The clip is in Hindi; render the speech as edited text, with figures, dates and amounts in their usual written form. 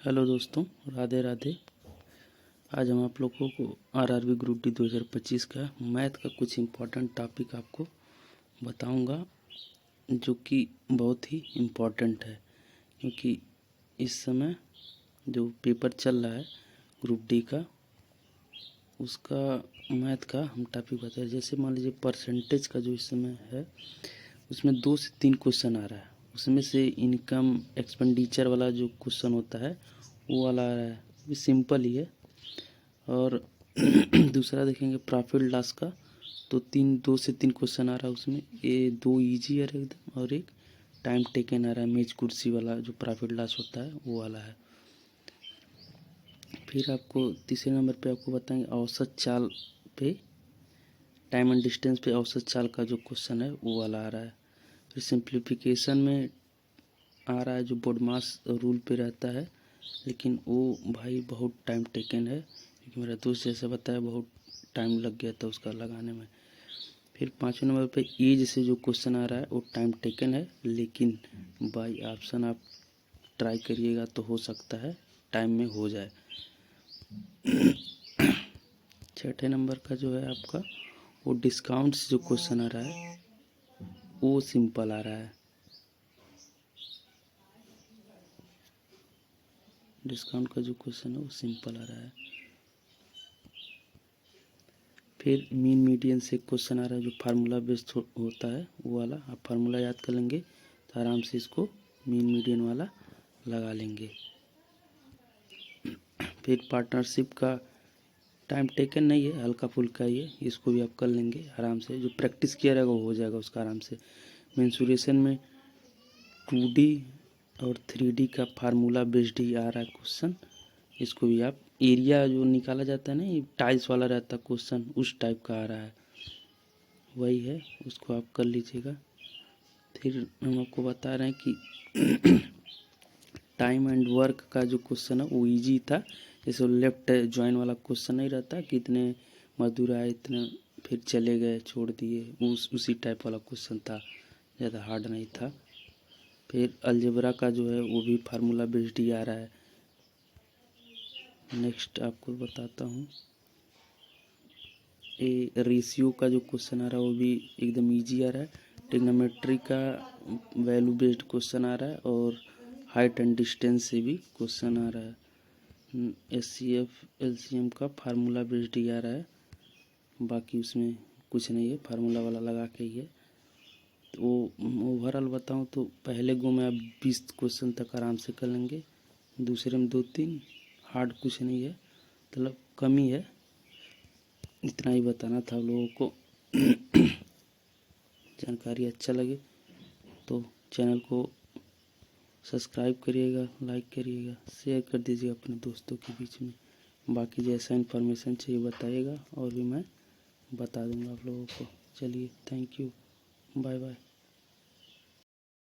हेलो दोस्तों, राधे राधे। आज हम आप लोगों को आरआरबी ग्रुप डी 2025 का मैथ का कुछ इम्पोर्टेंट टॉपिक आपको बताऊंगा, जो कि बहुत ही इम्पोर्टेंट है, क्योंकि इस समय जो पेपर चल रहा है ग्रुप डी का, उसका मैथ का हम टॉपिक बताएं। जैसे मान लीजिए परसेंटेज का जो इस समय है, उसमें 2 से 3 क्वेश्चन आ रहा है। उसमें से इनकम एक्सपेंडिचर वाला जो क्वेश्चन होता है वो वाला आ रहा है, ये सिंपल ही है। और दूसरा देखेंगे प्रॉफिट लॉस का, तो 2 से 3 क्वेश्चन आ रहा है उसमें। ये 2 इजी है एकदम, और एक टाइम टेकन आ रहा है, मेज कुर्सी वाला जो प्रॉफिट लॉस होता है वो वाला है। फिर आपको तीसरे नंबर पे आपको बताएंगे औसत चाल पे, टाइम एंड डिस्टेंस पे औसत चाल का जो क्वेश्चन है वो वाला आ रहा है। फिर सिंप्लीफिकेशन में आ रहा है जो बोडमास रूल पे रहता है, लेकिन वो भाई बहुत टाइम टेकन है, क्योंकि मेरा दोस्त जैसा बताया बहुत टाइम लग गया था उसका लगाने में। फिर 5वें नंबर पे एज से जो क्वेश्चन आ रहा है वो टाइम टेकन है, लेकिन बाई ऑप्शन आप ट्राई करिएगा तो हो सकता है टाइम में हो जाए। 6ठे नंबर का जो है आपका वो डिस्काउंट जो क्वेश्चन आ रहा है वो सिंपल आ रहा है। डिस्काउंट का जो क्वेश्चन है वो सिंपल आ रहा है। फिर मीन मीडियन से क्वेश्चन आ रहा है जो फार्मूला बेस्ड होता है वो वाला। आप फार्मूला याद कर लेंगे तो आराम से इसको मीन मीडियन वाला लगा लेंगे। फिर पार्टनरशिप का टाइम टेकन नहीं है, हल्का फुल्का ही है, इसको भी आप कर लेंगे आराम से। जो प्रैक्टिस किया रहेगा वो हो जाएगा उसका आराम से। मेंसुरेशन में 2D और 3D का फार्मूला बेस्ड ही आ रहा है क्वेश्चन, इसको भी आप, एरिया जो निकाला जाता है ना, ये टाइल्स वाला रहता है क्वेश्चन, उस टाइप का आ रहा है, वही है, उसको आप कर लीजिएगा। फिर हम आपको बता रहे हैं कि टाइम एंड वर्क का जो क्वेश्चन है वो इजी था। जैसे लेफ्ट ज्वाइन वाला क्वेश्चन नहीं रहता, कितने मजदूर आए, इतने फिर चले गए छोड़ दिए, उसी टाइप वाला क्वेश्चन था, ज़्यादा हार्ड नहीं था। फिर अलजेब्रा का जो है वो भी फार्मूला बेस्ड ही आ रहा है। नेक्स्ट आपको बताता हूँ, ये रेशियो का जो क्वेश्चन आ रहा है वो भी एकदम इजी आ रहा है। ट्रिग्नोमेट्री का वैल्यू बेस्ड क्वेश्चन आ रहा है, और हाइट एंड डिस्टेंस से भी क्वेश्चन आ रहा है। SCF LCM का फार्मूला बेस्ड ही आ रहा है, बाकी उसमें कुछ नहीं है, फार्मूला वाला लगा के ही है। तो ओवरऑल बताऊँ तो पहले गो में आप 20 क्वेश्चन तक आराम से कर लेंगे, दूसरे में 2-3, हार्ड कुछ नहीं है, मतलब कम ही है। इतना ही बताना था लोगों को। जानकारी अच्छा लगे तो चैनल को सब्सक्राइब करिएगा, लाइक करिएगा, शेयर कर दीजिए अपने दोस्तों के बीच में। बाकी जैसा इन्फॉर्मेशन चाहिए बताइएगा और भी मैं बता दूंगा आप लोगों को। चलिए, थैंक यू, बाय बाय।